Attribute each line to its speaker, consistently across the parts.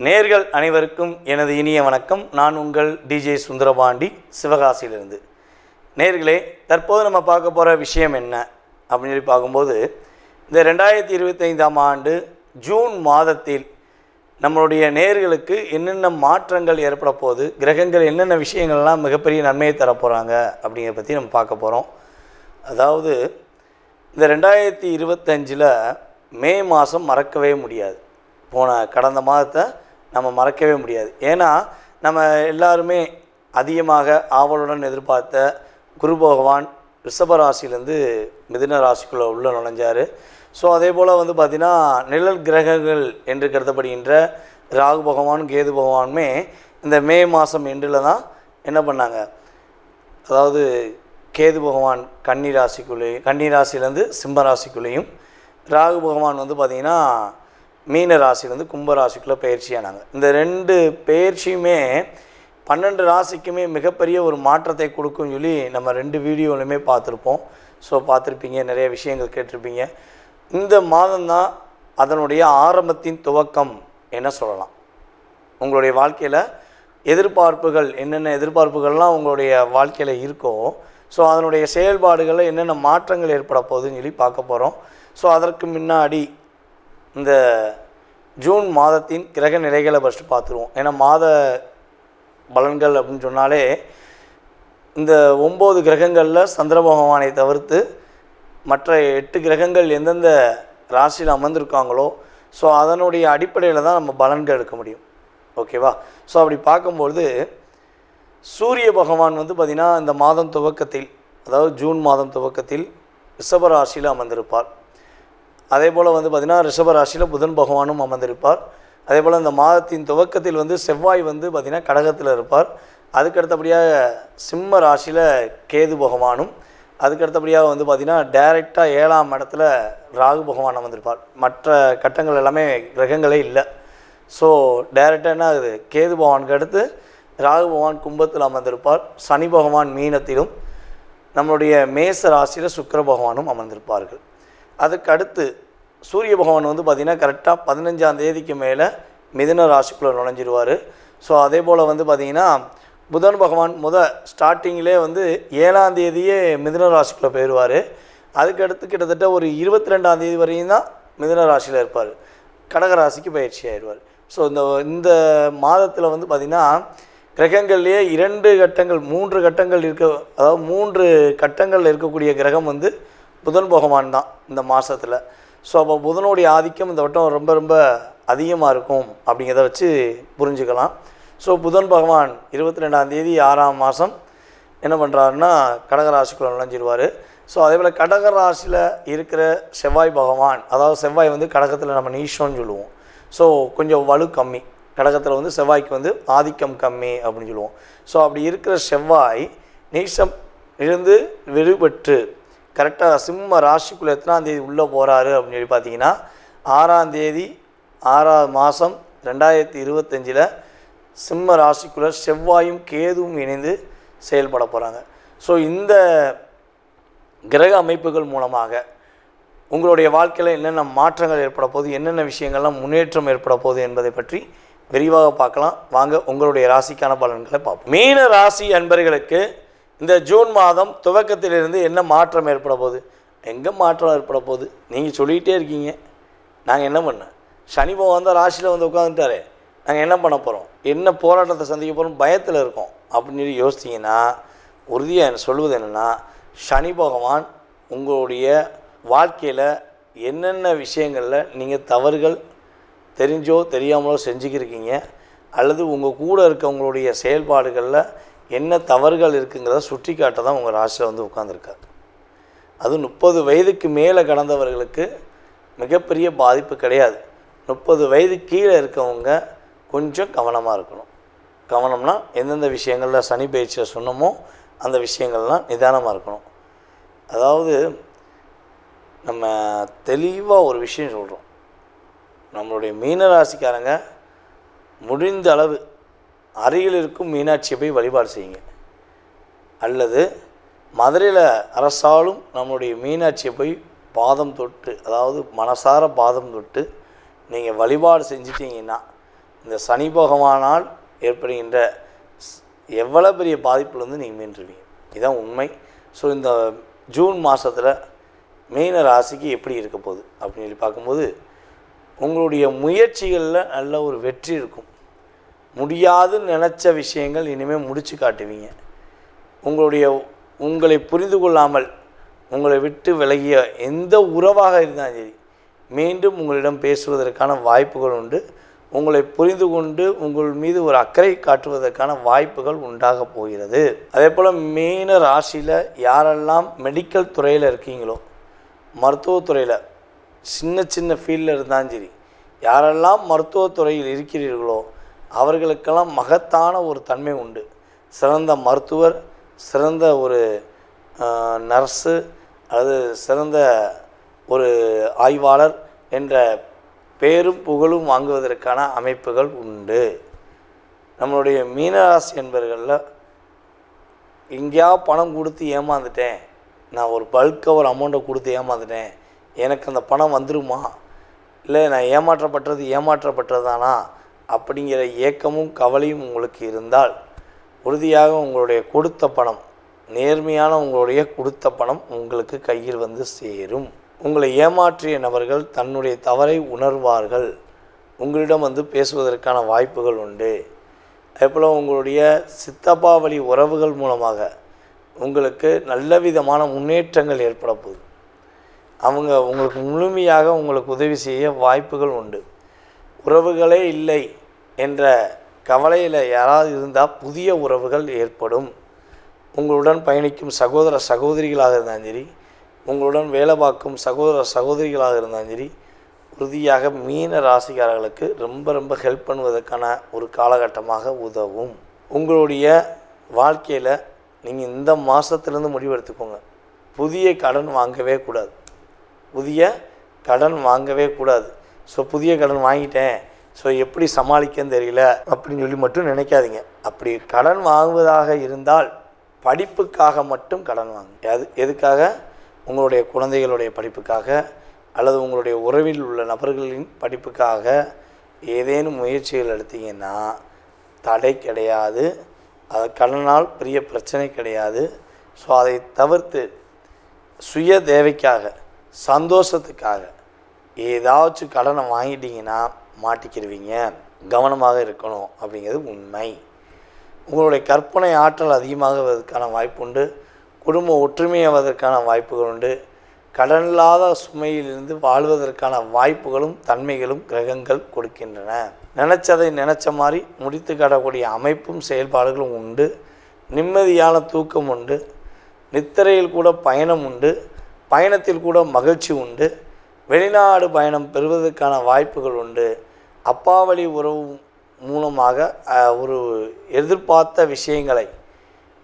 Speaker 1: நேர்கள் அனைவருக்கும் எனது இனிய வணக்கம். நான் உங்கள் டிஜே சுந்தரபாண்டி, சிவகாசியிலிருந்து. நேர்களே, தற்போது நம்ம பார்க்க போகிற விஷயம் என்ன அப்படின்னு சொல்லி பார்க்கும்போது, இந்த 2025ஆம் ஆண்டு ஜூன் மாதத்தில் நம்மளுடைய நேர்களுக்கு என்னென்ன மாற்றங்கள் ஏற்பட போகுது, கிரகங்கள் என்னென்ன விஷயங்கள்லாம் மிகப்பெரிய நன்மையை தரப்போகிறாங்க அப்படிங்கிறத பற்றி நம்ம பார்க்க போகிறோம். அதாவது இந்த 2025 மே மாதம் மறக்கவே முடியாது. கடந்த மாதத்தை நம்ம மறக்கவே முடியாது. ஏன்னா நம்ம எல்லாருமே அதிகமாக ஆவலுடன் எதிர்பார்த்த குரு பகவான் ரிஷப ராசியிலேருந்து மிதுன ராசிக்குள்ளே உள்ள நுழைஞ்சார். ஸோ அதே போல் பார்த்திங்கன்னா நிழல் கிரகங்கள் என்று கருதப்படுகின்ற ராகு பகவானும் கேது பகவானுமே இந்த மே மாதம் எண்டில் தான் என்ன பண்ணாங்க, அதாவது கேது பகவான் கன்னி ராசியிலேருந்து சிம்ம ராசிக்குள்ளேயும், ராகு பகவான் பார்த்திங்கன்னா மீன ராசிலேருந்து கும்ப ராசிக்குள்ளே பயிற்சியானாங்க. இந்த 2 பயிற்சியுமே 12 ராசிக்குமே மிகப்பெரிய ஒரு மாற்றத்தை கொடுக்கும்னு சொல்லி நம்ம 2 வீடியோலையுமே பார்த்துருப்போம். ஸோ பார்த்துருப்பீங்க, நிறைய விஷயங்கள் கேட்டிருப்பீங்க. இந்த மாதம்தான் அதனுடைய ஆரம்பத்தின் துவக்கம் என்ன சொல்லலாம். உங்களுடைய வாழ்க்கையில் எதிர்பார்ப்புகள் என்னென்ன எதிர்பார்ப்புகள்லாம் உங்களுடைய வாழ்க்கையில் இருக்கோ, ஸோ அதனுடைய செயல்பாடுகளில் என்னென்ன மாற்றங்கள் ஏற்பட போகுதுன்னு சொல்லி பார்க்க போகிறோம். ஸோ அதற்கு முன்னாடி இந்த ஜூன் மாதத்தின் கிரக நிலைகளை ஃபஸ்ட்டு பார்த்துருவோம். ஏன்னா மாத பலன்கள் அப்படின்னு சொன்னாலே இந்த 9 கிரகங்களில் சந்திர பகவானை தவிர்த்து மற்ற 8 கிரகங்கள் எந்தெந்த ராசியில் அமர்ந்திருக்காங்களோ, ஸோ அதனுடைய அடிப்படையில் தான் நம்ம பலன்கள் எடுக்க முடியும். ஓகேவா? ஸோ அப்படி பார்க்கும்பொழுது சூரிய பகவான் பார்த்திங்கன்னா இந்த மாதம் துவக்கத்தில், அதாவது ஜூன் மாதம் துவக்கத்தில் ரிஷப ராசியில் அமர்ந்திருப்பார். அதே போல் பார்த்திங்கன்னா ரிஷப ராசியில் புதன் பகவானும் அமர்ந்திருப்பார். அதே போல் இந்த மாதத்தின் துவக்கத்தில் செவ்வாய் பார்த்திங்கன்னா கடகத்தில் இருப்பார். அதுக்கடுத்தபடியாக சிம்ம ராசியில் கேது பகவானும், அதுக்கடுத்தபடியாக பார்த்திங்கன்னா டைரெக்டாக 7ஆம் இடத்துல ராகு பகவான் அமர்ந்திருப்பார். மற்ற கட்டங்கள் எல்லாமே கிரகங்களே இல்லை. ஸோ டைரெக்டாக என்ன ஆகுது, கேது பகவானுக்கு அடுத்து ராகு பகவான் கும்பத்தில் அமர்ந்திருப்பார். சனி பகவான் மீனத்திலும், நம்மளுடைய மேச ராசியில் சுக்கிர பகவானும் அமர்ந்திருப்பார்கள். அதுக்கு அடுத்து சூரிய பகவான் பார்த்திங்கன்னா கரெக்டாக 15ஆம் தேதிக்கு மேலே மிதுன ராசிக்குள்ளே நுழைஞ்சிருவார். ஸோ அதே போல் பார்த்திங்கன்னா புதன் பகவான் ஸ்டார்டிங்கிலே 7ஆம் தேதியே மிதுன ராசிக்குள்ளே போயிடுவார். அதுக்கடுத்து கிட்டத்தட்ட ஒரு 22ஆம் தேதி வரையும் தான் மிதுன ராசியில் இருப்பார். கடகராசிக்கு பயிற்சி ஆயிடுவார். ஸோ இந்த மாதத்தில் பார்த்திங்கன்னா கிரகங்கள்லேயே 2 கட்டங்கள் 3 கட்டங்கள் அதாவது 3 கட்டங்களில் இருக்கக்கூடிய கிரகம் புதன் பகவான் தான் இந்த மாதத்தில். ஸோ அப்போ புதனுடைய ஆதிக்கம் இந்த வட்டம் ரொம்ப ரொம்ப அதிகமாக இருக்கும் அப்படிங்கிறத வச்சு புரிஞ்சுக்கலாம். ஸோ புதன் பகவான் 22ஆம் தேதி 6ஆம் மாதம் என்ன பண்ணுறாருன்னா கடகராசிக்குள்ளே நுழைஞ்சிடுவார். ஸோ அதே போல் கடகராசியில் இருக்கிற செவ்வாய் பகவான், அதாவது செவ்வாய் கடகத்தில் நம்ம நீஷோன்னு சொல்லுவோம். ஸோ கொஞ்சம் வலு கம்மி, கடகத்தில் செவ்வாய்க்கு ஆதிக்கம் கம்மி அப்படின்னு சொல்லுவோம். ஸோ அப்படி இருக்கிற செவ்வாய் நீஷம் இருந்து விடுபட்டு கரெக்டாக சிம்ம ராசிக்குள்ளே எத்தனாம் தேதி உள்ளே போகிறாரு அப்படின்னு சொல்லி பார்த்தீங்கன்னா 6ஆம் தேதி 6ஆம் மாதம் 2025 சிம்ம ராசிக்குள்ளே செவ்வாயும் கேதுவும் இணைந்து செயல்பட போகிறாங்க. ஸோ இந்த கிரக அமைப்புகள் மூலமாக உங்களுடைய வாழ்க்கையில் என்னென்ன மாற்றங்கள் ஏற்பட போகுது, என்னென்ன விஷயங்கள்லாம் முன்னேற்றம் ஏற்பட போகுது என்பதை பற்றி விரிவாக பார்க்கலாம். வாங்க உங்களுடைய ராசிக்கான பலன்களை பார்ப்போம். மீன ராசி அன்பர்களுக்கு இந்த ஜூன் மாதம் துவக்கத்திலிருந்து என்ன மாற்றம் ஏற்பட போகுது? எங்கே மாற்றம் ஏற்பட போகுது? நீங்கள் சொல்லிகிட்டே இருக்கீங்க, நாங்கள் என்ன பண்ணேன், சனி பகவான் ராசியில் உட்காந்துட்டாரே, நாங்கள் என்ன பண்ண போகிறோம், என்ன போராட்டத்தை சந்திக்க போகிறோம், பயத்தில் இருக்கோம் அப்படின்னு சொல்லி யோசித்தீங்கன்னா உறுதியாக சொல்வது என்னென்னா, சனி பகவான் உங்களுடைய வாழ்க்கையில் என்னென்ன விஷயங்களில் நீங்கள் தவறுகள் தெரிஞ்சோ தெரியாமலோ செஞ்சுக்கிருக்கீங்க, அல்லது உங்கள் கூட இருக்கவங்களுடைய செயல்பாடுகளில் என்ன தவறுகள் இருக்குங்கிறத சுட்டி காட்ட தான் உங்கள் ராசியில் உட்காந்துருக்கார். அது 30 வயதுக்கு மேலே கடந்தவர்களுக்கு மிகப்பெரிய பாதிப்பு கிடையாது. 30 வயது கீழே இருக்கவங்க கொஞ்சம் கவனமாக இருக்கணும். கவனம்னா எந்தெந்த விஷயங்களில் சனி பயிற்சியில் சொன்னமோ அந்த விஷயங்கள்லாம் நிதானமாக இருக்கணும். அதாவது நம்ம தெளிவாக ஒரு விஷயம் சொல்கிறோம், நம்மளுடைய மீனராசிக்காரங்க முடிந்த அளவு அருகில் இருக்கும் மீனாட்சியை போய் வழிபாடு செய்யுங்க. அல்லது மதுரையில் அரசாலும் நம்மளுடைய மீனாட்சியை போய் பாதம் தொட்டு, அதாவது மனசார பாதம் தொட்டு நீங்கள் வழிபாடு செஞ்சிட்டிங்கன்னா இந்த சனி பகவானால் ஏற்படுகின்ற எவ்வளோ பெரிய பாதிப்புலேருந்து நீங்கள் மீண்டுருவீங்க. இதுதான் உண்மை. ஸோ இந்த ஜூன் மாதத்தில் மீன ராசிக்கு எப்படி இருக்க போகுது அப்படின்னு சொல்லி பார்க்கும்போது, உங்களுடைய முயற்சிகளில் நல்ல ஒரு வெற்றி இருக்கும். முடியாதுன்னு நினச்ச விஷயங்கள் இனிமேல் முடித்து காட்டுவீங்க. உங்களை புரிந்து கொள்ளாமல் உங்களை விட்டு விலகிய எந்த உறவாக இருந்தாலும் சரி, மீண்டும் உங்களிடம் பேசுவதற்கான வாய்ப்புகள் உண்டு. உங்களை புரிந்து கொண்டு உங்கள் மீது ஒரு அக்கறை காட்டுவதற்கான வாய்ப்புகள் உண்டாக போகிறது. அதே போல் மீன ராசியில் யாரெல்லாம் மெடிக்கல் துறையில் இருக்கீங்களோ, மருத்துவத்துறையில் சின்ன சின்ன ஃபீல்டில் இருந்தாலும் சரி, யாரெல்லாம் மருத்துவத்துறையில் இருக்கிறீர்களோ அவர்களுக்கெல்லாம் மகத்தான ஒரு தன்மை உண்டு. சிறந்த மருத்துவர், சிறந்த ஒரு நர்ஸு, அல்லது சிறந்த ஒரு ஆய்வாளர் என்ற பேரும் புகழும் வாங்குவதற்கான அமைப்புகள் உண்டு. நம்மளுடைய மீனராசி என்பவர்களில் எங்கேயாவது பணம் கொடுத்து ஏமாந்துட்டேன், நான் ஒரு பல்காக ஒரு அமௌண்ட்டை கொடுத்து ஏமாந்துட்டேன், எனக்கு அந்த பணம் வந்துருமா, இல்லை நான் ஏமாற்றப்பட்டது தானா அப்படிங்கிற ஏக்கமும் கவலையும் உங்களுக்கு இருந்தால், உறுதியாக உங்களுடைய கொடுத்த பணம், நேர்மையான உங்களுடைய கொடுத்த பணம் உங்களுக்கு கையில் வந்து சேரும். உங்களை ஏமாற்றிய நபர்கள் தன்னுடைய தவறை உணர்வார்கள், உங்களிடம் வந்து பேசுவதற்கான வாய்ப்புகள் உண்டு. அதேபோல் உங்களுடைய சித்தப்பா வழி உறவுகள் மூலமாக உங்களுக்கு நல்ல விதமான முன்னேற்றங்கள் ஏற்பட போகுது. அவங்க உங்களுக்கு முழுமையாக உங்களுக்கு உதவி செய்ய வாய்ப்புகள் உண்டு. உறவுகளே இல்லை என்ற கவலையில் யாராவது இருந்தால் புதிய உறவுகள் ஏற்படும். உங்களுடன் பயணிக்கும் சகோதர சகோதரிகளாக இருந்தாலும் சரி, உங்களுடன் வேலை பார்க்கும் சகோதர சகோதரிகளாக இருந்தாலும் சரி, உறுதியாக மீன ராசிக்காரர்களுக்கு ரொம்ப ஹெல்ப் பண்ணுவதற்கான ஒரு காலகட்டமாக உதவும். உங்களுடைய வாழ்க்கையில் நீங்கள் இந்த மாதத்துலேருந்து முடிவெடுத்துக்கோங்க, புதிய கடன் வாங்கவே கூடாது. ஸோ புதிய கடன் வாங்கிட்டேன், ஸோ எப்படி சமாளிக்கன்னு தெரியல அப்படின்னு சொல்லி மட்டும் நினைக்காதீங்க. அப்படி கடன் வாங்குவதாக இருந்தால் படிப்புக்காக மட்டும் கடன் வாங்க. எதுக்காக? உங்களுடைய குழந்தைகளுடைய படிப்புக்காக, அல்லது உங்களுடைய உறவில் உள்ள நபர்களின் படிப்புக்காக ஏதேனும் முயற்சிகள் எடுத்தீங்கன்னா தடை கிடையாது. அது கடனால் பெரிய பிரச்சனை கிடையாது. ஸோ அதை தவிர்த்து சுய தேவைக்காக, சந்தோஷத்துக்காக ஏதாச்சும் கடனை வாங்கிட்டீங்கன்னா மாட்டிக்கிடுவீங்க. கவனமாக இருக்கணும் அப்படிங்கிறது உண்மை. உங்களுடைய கற்பனை ஆற்றல் அதிகமாகுவதற்கான வாய்ப்பு உண்டு. குடும்ப ஒற்றுமையாவதற்கான வாய்ப்புகள் உண்டு. கடன் இல்லாத சுமையிலிருந்து வாழ்வதற்கான வாய்ப்புகளும் தன்மைகளும் கிரகங்கள் கொடுக்கின்றன. நினச்சதை நினச்ச மாதிரி முடித்து காட்டக்கூடிய அமைப்பும் செயல்பாடுகளும் உண்டு. நிம்மதியான தூக்கம் உண்டு. நித்திரையில் கூட பயணம் உண்டு. பயணத்தில் கூட மகிழ்ச்சி உண்டு. வெளிநாடு பயணம் பெறுவதற்கான வாய்ப்புகள் உண்டு. அப்பா வழி உறவு மூலமாக ஒரு எதிர்பார்த்த விஷயங்களை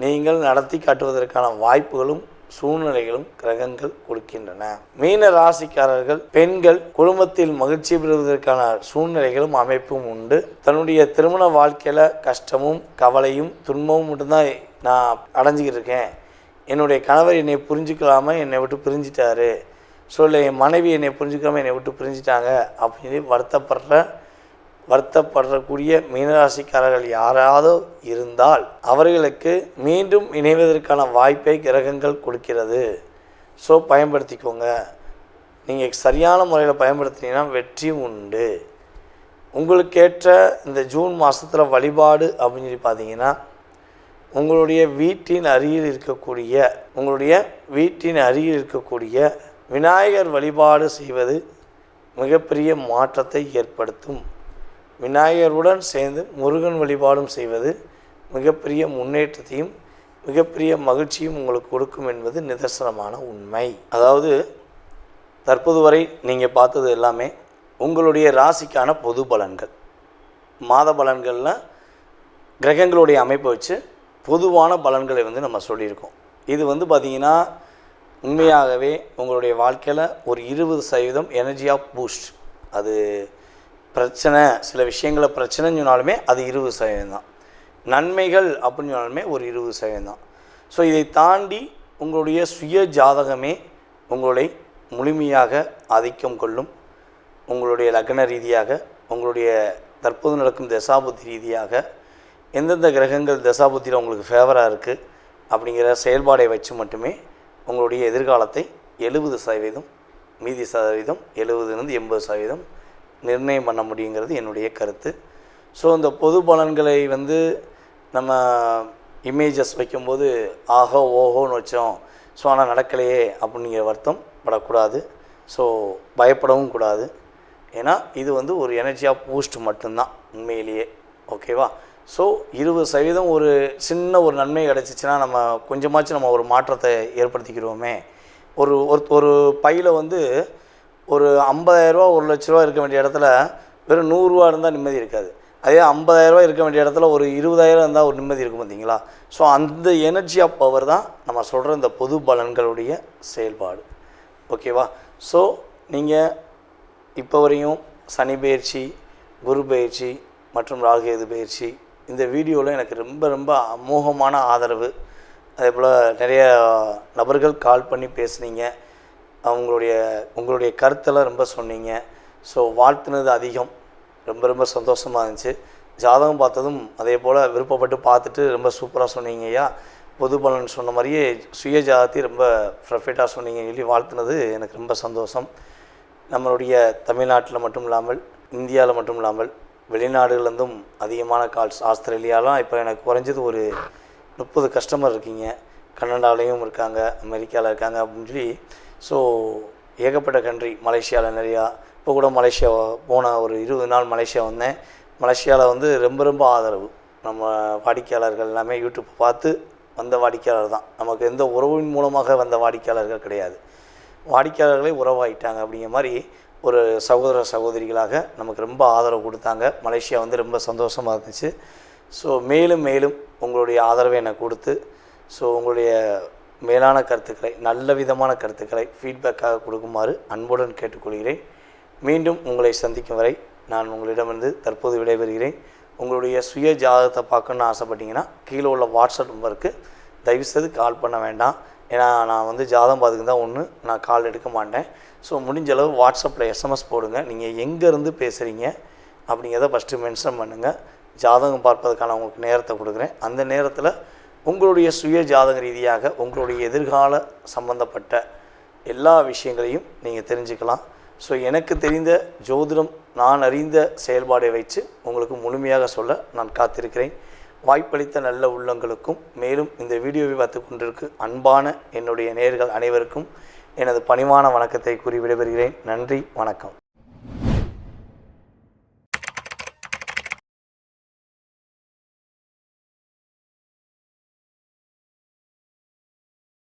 Speaker 1: நீங்கள் நடத்தி காட்டுவதற்கான வாய்ப்புகளும் சூழ்நிலைகளும் கிரகங்கள் கொடுக்கின்றன. மீன ராசிக்காரர்கள் பெண்கள் குடும்பத்தில் மகிழ்ச்சி பெறுவதற்கான சூழ்நிலைகளும் அமைப்பும் உண்டு. தன்னுடைய திருமண வாழ்க்கையில் கஷ்டமும் கவலையும் துன்பமும் மட்டும்தான் நான் அடைஞ்சிக்கிட்டு இருக்கேன், என்னுடைய கணவர் என்னை புரிஞ்சுக்கலாமல் என்னை விட்டு பிரிஞ்சிட்டாரு, ஸோ இல்லை என் மனைவி என்னை புரிஞ்சுக்காமல் என்னை விட்டு பிரிஞ்சிட்டாங்க அப்படின்னு வருத்தப்படக்கூடிய மீனராசிக்காரர்கள் யாராவது இருந்தால் அவர்களுக்கு மீண்டும் இணைவதற்கான வாய்ப்பை கிரகங்கள் கொடுக்கிறது. ஸோ பயன்படுத்திக்கோங்க. நீங்கள் சரியான முறையில் பயன்படுத்தினீங்கன்னா வெற்றி உண்டு. உங்களுக்கேற்ற இந்த ஜூன் மாதத்தில் வழிபாடு அப்படின்னு சொல்லி பார்த்தீங்கன்னா, உங்களுடைய வீட்டின் அருகில் இருக்கக்கூடிய விநாயகர் வழிபாடு செய்வது மிகப்பெரிய மாற்றத்தை ஏற்படுத்தும். விநாயகருடன் சேர்ந்து முருகன் வழிபாடும் செய்வது மிகப்பெரிய முன்னேற்றத்தையும் மிகப்பெரிய மகிழ்ச்சியும் உங்களுக்கு கொடுக்கும் என்பது நிதர்சனமான உண்மை. அதாவது தற்போது வரை நீங்கள் பார்த்தது எல்லாமே உங்களுடைய ராசிக்கான பொது பலன்கள். மாத பலன்களில் கிரகங்களுடைய அமைப்பை வச்சு பொதுவான பலன்களை நம்ம சொல்லியிருக்கோம். இது பார்த்திங்கன்னா உண்மையாகவே உங்களுடைய வாழ்க்கையில் ஒரு 20% எனர்ஜி ஆஃப் பூஸ்ட். அது பிரச்சனை, சில விஷயங்களை பிரச்சனைன்னு சொன்னாலுமே அது 20% தான். நன்மைகள் அப்படின்னு சொன்னாலுமே ஒரு 20% தான். ஸோ இதை தாண்டி உங்களுடைய சுய ஜாதகமே உங்களை முழுமையாக ஆதிக்கம் கொள்ளும். உங்களுடைய லக்ன ரீதியாக, உங்களுடைய தற்போது நடக்கும் தசாபுத்தி ரீதியாக எந்தெந்த கிரகங்கள் தசாபுத்தியில் உங்களுக்கு ஃபேவராக இருக்குது அப்படிங்கிற செயல்பாடை வச்சு மட்டுமே உங்களுடைய எதிர்காலத்தை 70% மீதி சதவீதம் 70-80% நிர்ணயம் பண்ண முடியுங்கிறது என்னுடைய கருத்து. ஸோ இந்த பொது பலன்களை நம்ம இமேஜஸ் வைக்கும்போது ஆஹோ ஓஹோன்னு வச்சோம், ஸோ ஆனால் நடக்கலையே அப்படிங்கிற வருத்தம் படக்கூடாது. ஸோ பயப்படவும் கூடாது. ஏன்னா இது ஒரு எனர்ஜி ஆஃப் பூஸ்ட் மட்டும்தான் உண்மையிலேயே. ஓகேவா? ஸோ 20% ஒரு சின்ன ஒரு நன்மை கிடச்சிச்சின்னா நம்ம கொஞ்சமாச்சும் நம்ம ஒரு மாற்றத்தை ஏற்படுத்திக்கிடுவோமே. ஒரு ஒரு பையில் ஒரு 50,000 1,00,000 இருக்க வேண்டிய இடத்துல வெறும் 100 ரூபா இருந்தால் நிம்மதி இருக்காது. அதே 50,000 இருக்க வேண்டிய இடத்துல ஒரு 20,000 இருந்தால் ஒரு நிம்மதி இருக்கும் பார்த்தீங்களா? ஸோ அந்த எனர்ஜி ஆஃப் பவர் தான் நம்ம சொல்கிற இந்த பொது பலன்களுடைய செயல்பாடு. ஓகேவா? ஸோ நீங்கள் இப்போ வரையும் சனி பயிற்சி, குரு பயிற்சி மற்றும் ராகுகேது பயிற்சி இந்த வீடியோவில் எனக்கு ரொம்ப ரொம்ப அமோகமான ஆதரவு. அதே போல் நிறைய நபர்கள் கால் பண்ணி பேசுனீங்க, உங்களுடைய கருத்தெல்லாம் ரொம்ப சொன்னீங்க. ஸோ வாழ்த்துனது அதிகம். ரொம்ப ரொம்ப சந்தோஷமாக இருந்துச்சு. ஜாதகம் பார்த்ததும் அதே போல் விருப்பப்பட்டு பார்த்துட்டு ரொம்ப சூப்பராக சொன்னீங்க ஐயா. பொது பலன் சொன்ன மாதிரியே சுய ஜாதகத்தை ரொம்ப பர்ஃபெக்டாக சொன்னீங்கன்னு சொல்லி வாழ்த்துனது எனக்கு ரொம்ப சந்தோஷம். நம்மளுடைய தமிழ்நாட்டில் மட்டும் இல்லாமல் இந்தியாவில் மட்டும் இல்லாமல் வெளிநாடுகள்லேருந்தும் அதிகமான கால்ஸ். ஆஸ்திரேலியாலாம் இப்போ எனக்கு குறைஞ்சது ஒரு 30 கஸ்டமர் இருக்கீங்க. கனடாலையும் இருக்காங்க, அமெரிக்காவில் இருக்காங்க அப்படின்னு சொல்லி. ஸோ ஏகப்பட்ட கண்ட்ரி, மலேசியாவில் நிறையா. இப்போ கூட மலேசியா போன ஒரு 20 நாள் மலேசியா வந்தேன். மலேசியாவில் ரொம்ப ரொம்ப ஆதரவு. நம்ம வாடிக்கையாளர்கள் எல்லாமே யூடியூப் பார்த்து வந்த வாடிக்கையாளர் தான். நமக்கு எந்த உறவின் மூலமாக வந்த வாடிக்கையாளர்கள் கிடையாது. வாடிக்கையாளர்களே உறவாயிட்டாங்க அப்படிங்கிற மாதிரி ஒரு சகோதர சகோதரிகளாக நமக்கு ரொம்ப ஆதரவு கொடுத்தாங்க. மலேசியா ரொம்ப சந்தோஷமாக இருந்துச்சு. ஸோ மேலும் மேலும் உங்களுடைய ஆதரவை எனக்கு கொடுத்து, ஸோ உங்களுடைய மேலான கருத்துக்களை, நல்ல விதமான கருத்துக்களை ஃபீட்பேக்காக கொடுக்குமாறு அன்புடன் கேட்டுக்கொள்கிறேன். மீண்டும் உங்களை சந்திக்கும் வரை நான் உங்களிடமிருந்து தற்போது விடைபெறுகிறேன். உங்களுடைய சுய ஜாதகத்தை பார்க்கணுன்னு ஆசைப்பட்டீங்கன்னா கீழே உள்ள வாட்ஸ்அப் நம்பருக்கு தயவுசெய்து கால் பண்ண வேண்டாம். ஏன்னா நான் ஜாதகம் பார்த்துக்கு தான் ஒன்று, நான் கால் எடுக்க மாட்டேன். ஸோ முடிஞ்ச அளவு வாட்ஸ்அப்பில் எஸ்எம்எஸ் போடுங்க. நீங்கள் எங்கேருந்து பேசுகிறீங்க அப்படிங்கிறத ஃபஸ்ட்டு மென்ஷன் பண்ணுங்கள். ஜாதகம் பார்ப்பதற்கான உங்களுக்கு நேரத்தை கொடுக்குறேன். அந்த நேரத்தில் உங்களுடைய சுய ஜாதக ரீதியாக உங்களுடைய எதிர்கால சம்பந்தப்பட்ட எல்லா விஷயங்களையும் நீங்கள் தெரிஞ்சுக்கலாம். ஸோ எனக்கு தெரிந்த ஜோதிடம், நான் அறிந்த செயல்பாடை வைத்து உங்களுக்கு முழுமையாக சொல்ல நான் காத்திருக்கிறேன். வாய்ப்பளித்த நல்ல உள்ளங்களுக்கும், மேலும் இந்த வீடியோவை பார்த்து கொண்டிருக்கு அன்பான என்னுடைய நேயர்கள் அனைவருக்கும் எனது பணிவான வணக்கத்தை கூறி விடைபெறுகிறேன். நன்றி, வணக்கம்.